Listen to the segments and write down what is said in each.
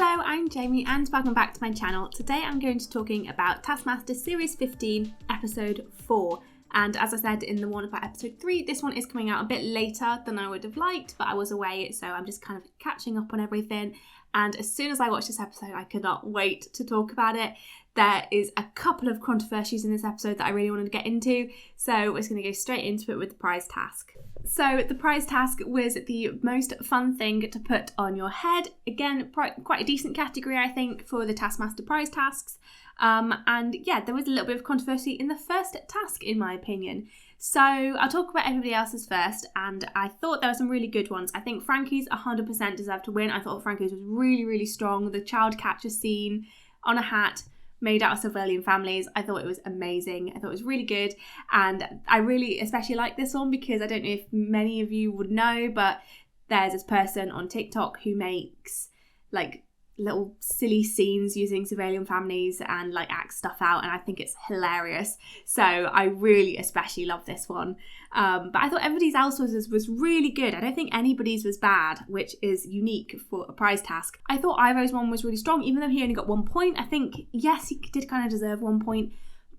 Hello, I'm Jamie and welcome back to my channel. Today I'm going to be talking about Taskmaster Series 15, Episode 4. And as I said in the warning about Episode 3, this one is coming out a bit later than I would have liked, but I was away, so I'm just kind of catching up on everything. And as soon as I watched this episode, I could not wait to talk about it. There is a couple of controversies in this episode that I really wanted to get into, so we're just going to go straight into it with the prize task. So the prize task was the most fun thing to put on your head. Again, quite a decent category, I think, for the Taskmaster prize tasks. And yeah, there was a little bit of controversy in the first task, in my opinion. So I'll talk about everybody else's first, and I thought there were some really good ones. I think Frankie's 100% deserved to win. I thought Frankie's was really, really strong. The child catcher scene on a hat made out of civilian families. I thought it was amazing. I thought it was really good. And I really especially like this one because I don't know if many of you would know, but there's this person on TikTok who makes like little silly scenes using civilian families and like acts stuff out, and I think it's hilarious. So I really especially love this one. But I thought everybody's else was really good. I don't think anybody's was bad, which is unique for a prize task. I thought Ivo's one was really strong, even though he only got 1 point. I think, yes, he did kind of deserve 1 point,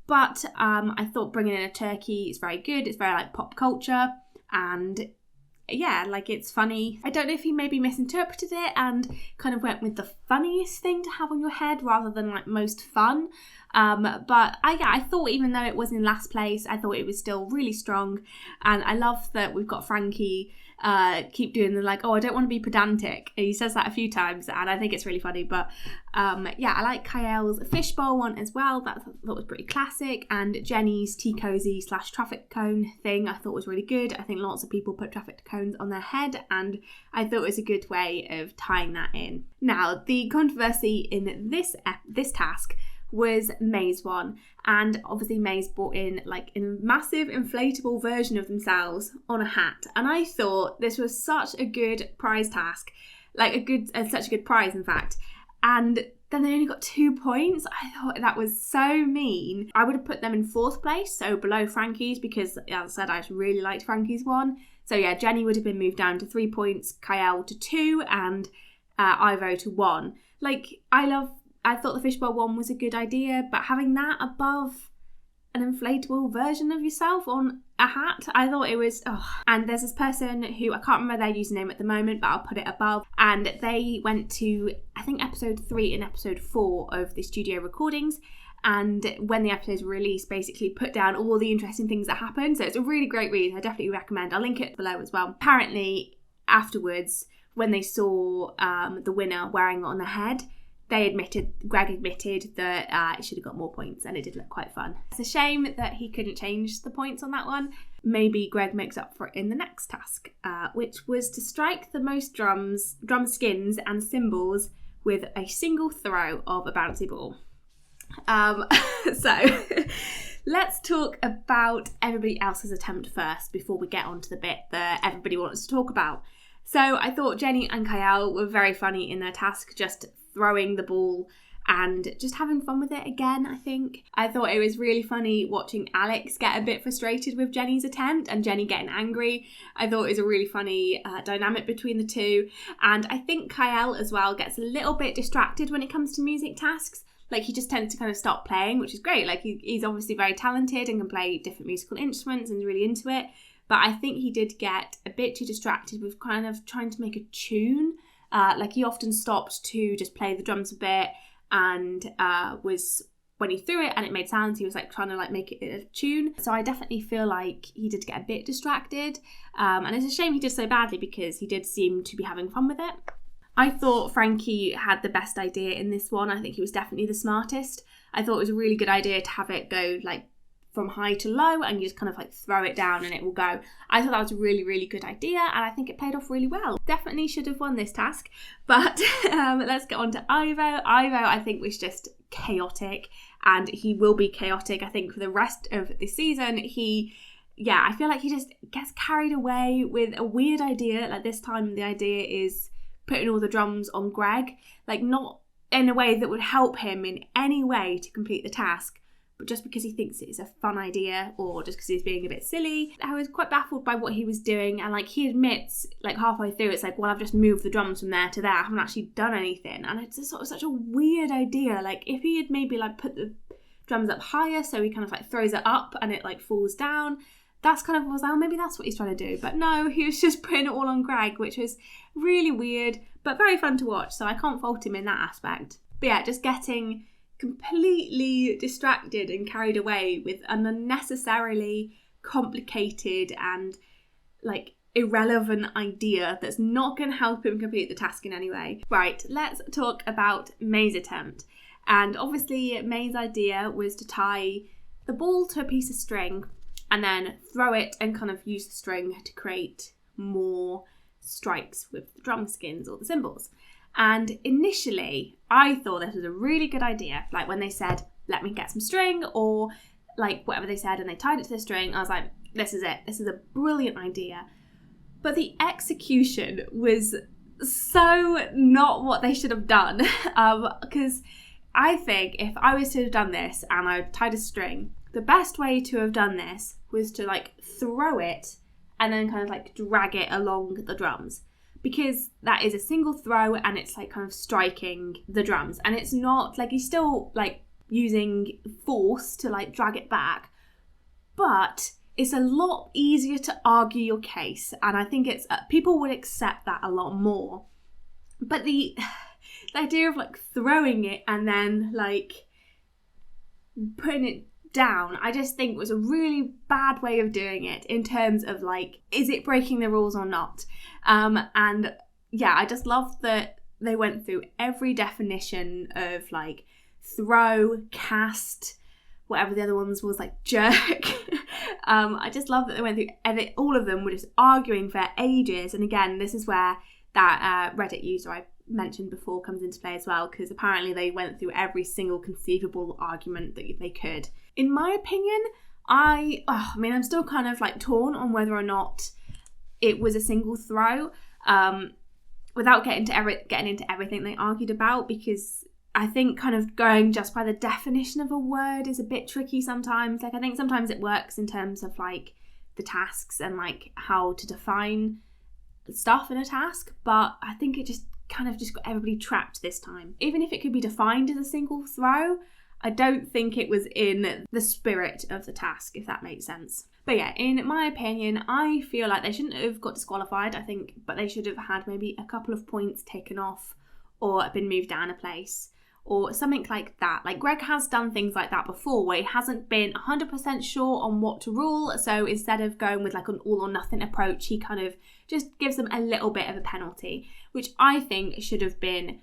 but I thought bringing in a turkey is very good. It's very like pop culture, and yeah, like it's funny. I don't know if he maybe misinterpreted it and kind of went with the funniest thing to have on your head rather than like most fun. But I thought even though it was in last place, I thought it was still really strong. And I love that we've got Frankie keep doing the like, oh, I don't want to be pedantic. He says that a few times and I think it's really funny. But yeah, I like Kiell's fishbowl one as well. That I thought was pretty classic. And Jenny's tea cozy / traffic cone thing I thought was really good. I think lots of people put traffic cones on their head, and I thought it was a good way of tying that in. Now, the controversy in this task was Maze one, and obviously Maze brought in like a massive inflatable version of themselves on a hat, and I thought this was such a good prize task, like such a good prize in fact, and then they only got 2 points. I thought that was so mean. I would have put them in 4th place, so below Frankie's, because as I said, I really liked Frankie's one. So yeah, Jenny would have been moved down to 3 points, Kiell to 2, and Ivo to 1. Like, I thought the fishbowl one was a good idea, but having that above an inflatable version of yourself on a hat, I thought it was, And there's this person who, I can't remember their username at the moment, but I'll put it above, and they went to, I think, episode 3 and episode 4 of the studio recordings, and when the episodes were released, basically put down all the interesting things that happened. So it's a really great read. I definitely recommend. I'll link it below as well. Apparently, afterwards, when they saw the winner wearing it on the head, Greg admitted that it should have got more points, and it did look quite fun. It's a shame that he couldn't change the points on that one. Maybe Greg makes up for it in the next task, which was to strike the most drum skins and cymbals with a single throw of a bouncy ball. So let's talk about everybody else's attempt first before we get on to the bit that everybody wants to talk about. So I thought Jenny and Kiell were very funny in their task, just throwing the ball and just having fun with it again, I think. I thought it was really funny watching Alex get a bit frustrated with Jenny's attempt and Jenny getting angry. I thought it was a really funny dynamic between the two. And I think Kiell as well gets a little bit distracted when it comes to music tasks. Like, he just tends to kind of stop playing, which is great. Like, he's obviously very talented and can play different musical instruments and is really into it. But I think he did get a bit too distracted with kind of trying to make a tune. Like, he often stopped to just play the drums a bit, and was, when he threw it and it made sounds, he was like trying to like make it a tune. So I definitely feel like he did get a bit distracted. And it's a shame he did so badly because he did seem to be having fun with it. I thought Frankie had the best idea in this one. I think he was definitely the smartest. I thought it was a really good idea to have it go like from high to low and you just kind of like throw it down and it will go. I thought that was a really, really good idea, and I think it played off really well. Definitely should have won this task, but let's get on to Ivo. Ivo, I think, was just chaotic, and he will be chaotic, I think, for the rest of the season. I feel like he just gets carried away with a weird idea. Like, this time the idea is putting all the drums on Greg, like not in a way that would help him in any way to complete the task, but just because he thinks it's a fun idea or just because he's being a bit silly. I was quite baffled by what he was doing, and like he admits like halfway through it's like, well, I've just moved the drums from there to there, I haven't actually done anything. And it's just sort of such a weird idea. Like if he had maybe like put the drums up higher so he kind of like throws it up and it like falls down, that's kind of was like, oh, maybe that's what he's trying to do. But no, he was just putting it all on Greg, which was really weird but very fun to watch, so I can't fault him in that aspect. But yeah, just getting completely distracted and carried away with an unnecessarily complicated and like irrelevant idea that's not going to help him complete the task in any way. Right, let's talk about Maize's attempt. And obviously Maize's idea was to tie the ball to a piece of string and then throw it and kind of use the string to create more strikes with the drum skins or the cymbals. And initially I thought this was a really good idea. Like when they said, let me get some string, or like whatever they said, and they tied it to the string, I was like, this is it. This is a brilliant idea. But the execution was so not what they should have done. Because I think if I was to have done this and I tied a string, the best way to have done this was to like throw it and then kind of like drag it along the drums, because that is a single throw and it's like kind of striking the drums, and it's not like you're still like using force to like drag it back, but it's a lot easier to argue your case, and I think it's people would accept that a lot more. But the idea of like throwing it and then like putting it down, I just think was a really bad way of doing it in terms of like, is it breaking the rules or not? And yeah, I just love that they went through every definition of like throw, cast, whatever the other ones was, like jerk. I just love that they went through all of them were just arguing for ages. And again, this is where that Reddit user I mentioned before comes into play as well, because apparently they went through every single conceivable argument that they could. In my opinion, I'm still kind of like torn on whether or not it was a single throw, without getting into everything they argued about, because I think kind of going just by the definition of a word is a bit tricky sometimes. Like I think sometimes it works in terms of like the tasks and like how to define stuff in a task, but I think it just kind of just got everybody trapped this time. Even if it could be defined as a single throw, I don't think it was in the spirit of the task, if that makes sense. But yeah, in my opinion, I feel like they shouldn't have got disqualified, I think, but they should have had maybe a couple of points taken off or been moved down a place or something like that. Like Greg has done things like that before where he hasn't been 100% sure on what to rule, so instead of going with like an all or nothing approach, he kind of just gives them a little bit of a penalty, which I think should have been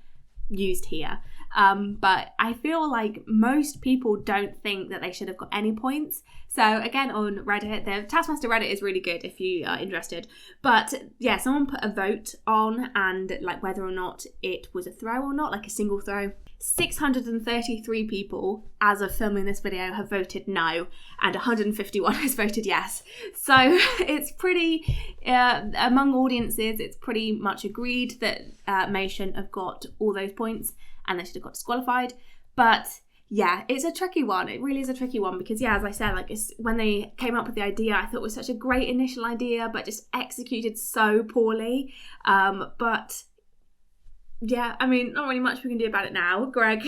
used here. But I feel like most people don't think that they should have got any points. So again, on Reddit, the Taskmaster Reddit is really good if you are interested. But yeah, someone put a vote on and like whether or not it was a throw or not, like a single throw. 633 people, as of filming this video, have voted no, and 151 has voted yes. So it's pretty, among audiences, it's pretty much agreed that Maes shouldn't have got all those points and they should have got disqualified. But yeah, it's a tricky one. It really is a tricky one because, yeah, as I said, like when they came up with the idea, I thought it was such a great initial idea, but just executed so poorly. But yeah, I mean, not really much we can do about it now. Greg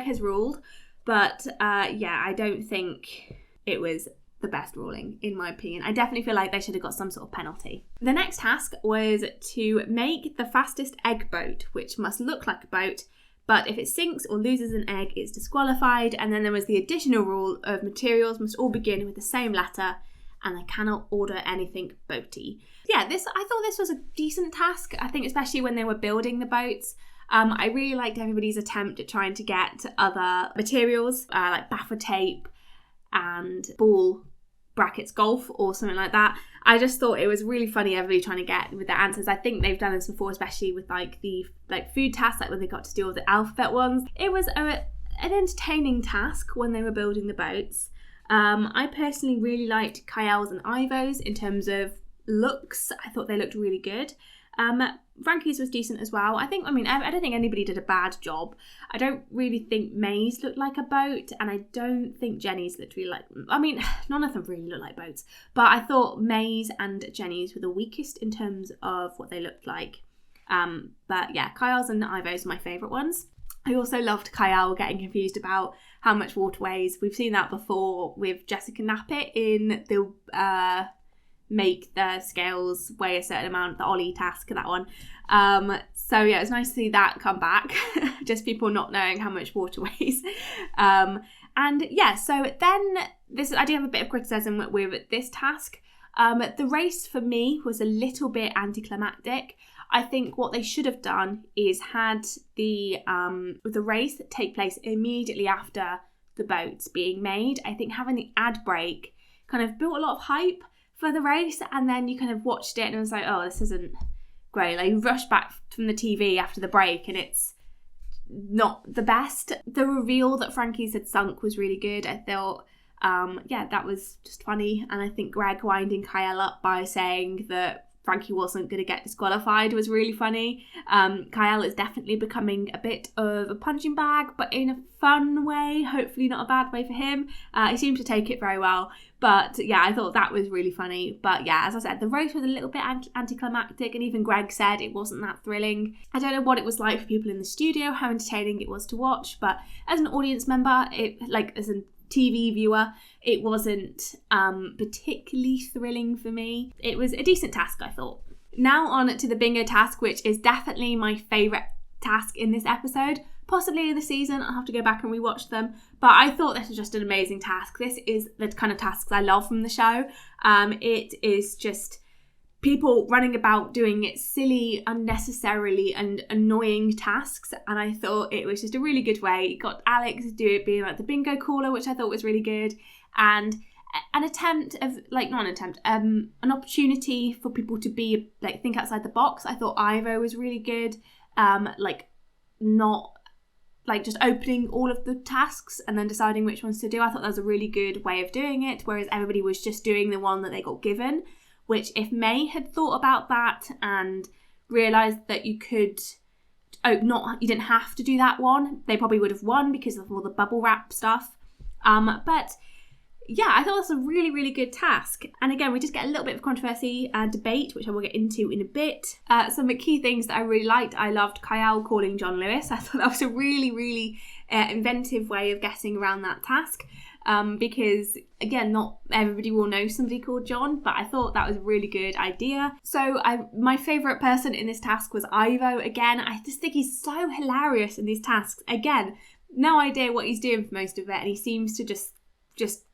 has ruled, but yeah, I don't think it was the best ruling, in my opinion. I definitely feel like they should have got some sort of penalty. The next task was to make the fastest egg boat, which must look like a boat, but if it sinks or loses an egg, it's disqualified. And then there was the additional rule of materials must all begin with the same letter, and they cannot order anything boaty. Yeah, I thought this was a decent task. I think especially when they were building the boats. I really liked everybody's attempt at trying to get other materials, like buffer tape and ball brackets golf or something like that. I just thought it was really funny everybody trying to get with their answers. I think they've done this before, especially with like the food tasks, like when they got to do all the alphabet ones. It was an entertaining task when they were building the boats. I personally really liked Kiell's and Ivo's in terms of looks. I thought they looked really good. Frankie's was decent as well. I don't think anybody did a bad job. I don't really think Maize looked like a boat, and I don't think Jenny's looked really like... none of them really look like boats, but I thought Maize and Jenny's were the weakest in terms of what they looked like. But yeah, Kiell's and Ivo's are my favourite ones. I also loved Kiell getting confused about how much water weighs. We've seen that before with Jessica Knappett in the make the scales weigh a certain amount, the Ollie task, that one. So yeah, it's nice to see that come back. Just people not knowing how much water weighs. And yeah, so then I do have a bit of criticism with this task. The race for me was a little bit anticlimactic. I think what they should have done is had the race take place immediately after the boats being made. I think having the ad break kind of built a lot of hype for the race, and then you kind of watched it and it was like, oh, this isn't great. Like, you rush back from the TV after the break and it's not the best. The reveal that Frankie's had sunk was really good. I thought, that was just funny. And I think Greg winding Kiell up by saying that Frankie wasn't going to get disqualified was really funny. Kiell is definitely becoming a bit of a punching bag, but in a fun way, hopefully not a bad way for him. He seemed to take it very well. But yeah, I thought that was really funny. But yeah, as I said, the race was a little bit anticlimactic, and even Greg said it wasn't that thrilling. I don't know what it was like for people in the studio, how entertaining it was to watch, but as an audience member, as a TV viewer, it wasn't particularly thrilling for me. It was a decent task, I thought. Now on to the bingo task, which is definitely my favourite task in this episode, possibly the season. I'll have to go back and rewatch them, but I thought this was just an amazing task. This is the kind of tasks I love from the show. It is just people running about doing silly, unnecessarily and annoying tasks, and I thought it was just a really good way. It got Alex to do it being like the bingo caller, which I thought was really good, and an opportunity for people to be like think outside the box. I thought Ivo was really good, not like just opening all of the tasks and then deciding which ones to do. I thought that was a really good way of doing it, whereas everybody was just doing the one that they got given. Which, if May had thought about that and realised that you didn't have to do that one, they probably would have won because of all the bubble wrap stuff. But yeah, I thought it was a really, really good task. And again, we just get a little bit of controversy and debate, which I will get into in a bit. Some of the key things that I really liked, I loved Kiell calling John Lewis. I thought that was a really, really inventive way of getting around that task. Because again, not everybody will know somebody called John, but I thought that was a really good idea. So my favourite person in this task was Ivo. Again, I just think he's so hilarious in these tasks. Again, no idea what he's doing for most of it, and he seems to just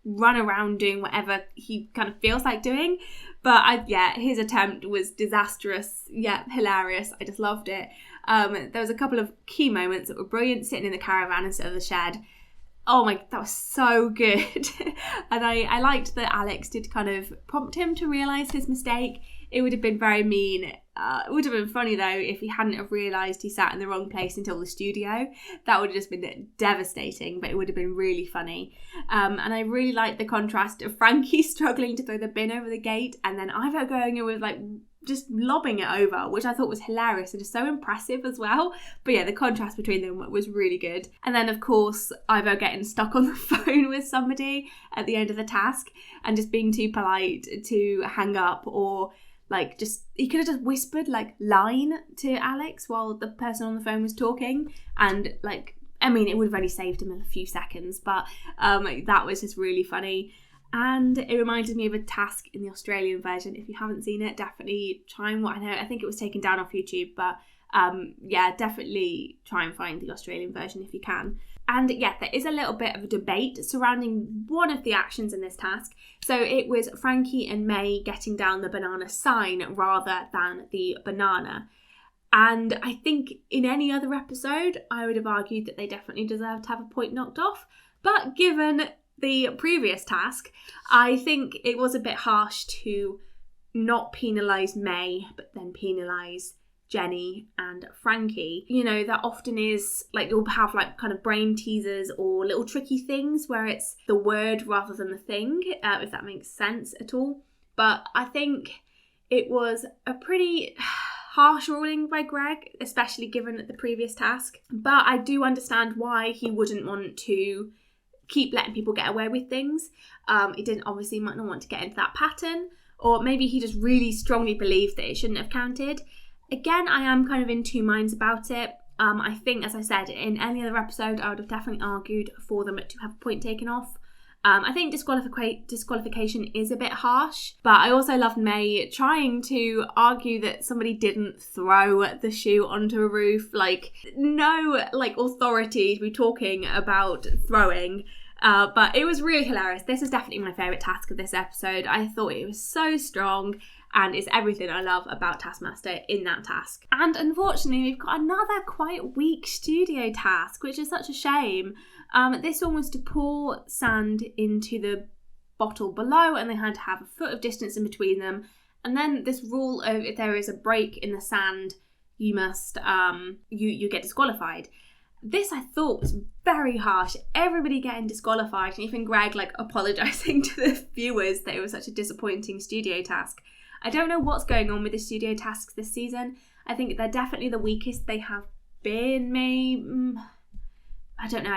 run around doing whatever he kind of feels like doing. But his attempt was disastrous yet hilarious. I just loved it. There was a couple of key moments that were brilliant, sitting in the caravan instead of the shed. Oh my, that was so good. And I liked that Alex did kind of prompt him to realise his mistake. It would have been very mean. It would have been funny though if he hadn't have realised he sat in the wrong place until the studio. That would have just been devastating, but it would have been really funny. And I really liked the contrast of Frankie struggling to throw the bin over the gate and then Ivo going in with just lobbing it over, which I thought was hilarious and just so impressive as well. But yeah, the contrast between them was really good. And then of course Ivo getting stuck on the phone with somebody at the end of the task and just being too polite to hang up, or he could have just whispered line to Alex while the person on the phone was talking, and it would have only saved him a few seconds, but that was just really funny. And it reminded me of a task in the Australian version. If you haven't seen it, definitely try and watch. I think it was taken down off YouTube, but definitely try and find the Australian version if you can. And yeah, there is a little bit of a debate surrounding one of the actions in this task. So it was Frankie and May getting down the banana sign rather than the banana. And I think in any other episode, I would have argued that they definitely deserve to have a point knocked off. But given the previous task, I think it was a bit harsh to not penalise May, but then penalise Jenny and Frankie. That often is you'll have kind of brain teasers or little tricky things where it's the word rather than the thing, if that makes sense at all. But I think it was a pretty harsh ruling by Greg, especially given the previous task. But I do understand why he wouldn't want to keep letting people get away with things. He didn't obviously might not want to get into that pattern, or maybe he just really strongly believed that it shouldn't have counted. Again, I am kind of in two minds about it. I think, as I said, in any other episode, I would have definitely argued for them to have a point taken off. I think disqualification is a bit harsh, but I also love May trying to argue that somebody didn't throw the shoe onto a roof. Like, no, like, authority to be talking about throwing. But it was really hilarious. This is definitely my favourite task of this episode. I thought it was so strong, and it's everything I love about Taskmaster in that task. And unfortunately, we've got another quite weak studio task, which is such a shame. This one was to pour sand into the bottle below, and they had to have a foot of distance in between them. And then this rule of if there is a break in the sand, you must you get disqualified. This I thought was very harsh. Everybody getting disqualified, and even Greg like apologising to the viewers that it was such a disappointing studio task. I don't know what's going on with the studio tasks this season. I think they're definitely the weakest they have been. I don't know.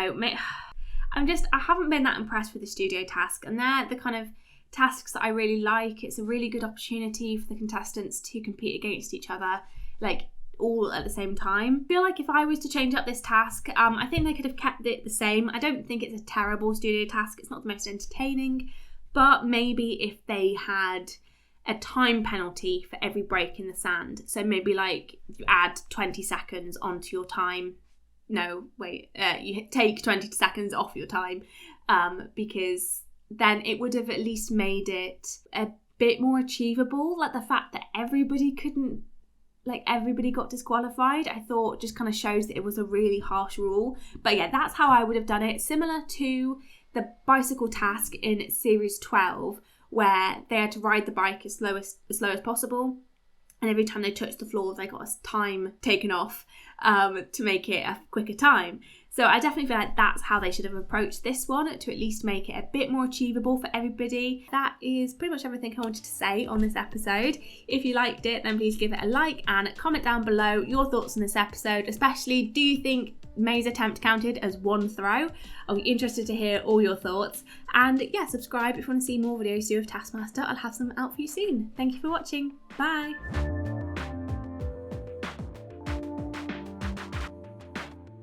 I haven't been that impressed with the studio task, and they're the kind of tasks that I really like. It's a really good opportunity for the contestants to compete against each other, like all at the same time. I feel like if I was to change up this task, I think they could have kept it the same. I don't think it's a terrible studio task. It's not the most entertaining, but maybe if they had a time penalty for every break in the sand. So maybe like you add 20 seconds onto your time. No, wait, you take 20 seconds off your time, because then it would have at least made it a bit more achievable. Like the fact that everybody got disqualified, I thought just kind of shows that it was a really harsh rule. But yeah, that's how I would have done it. Similar to the bicycle task in series 12, where they had to ride the bike as slow as possible, and every time they touched the floor they got a time taken off to make it a quicker time. So I definitely feel like that's how they should have approached this one, to at least make it a bit more achievable for everybody. That is pretty much everything I wanted to say on this episode. If you liked it, then please give it a like and comment down below your thoughts on this episode. Especially, do you think Maes' attempt counted as one throw? I'll be interested to hear all your thoughts. And yeah, subscribe if you want to see more videos to do with Taskmaster. I'll have some out for you soon. Thank you for watching. Bye.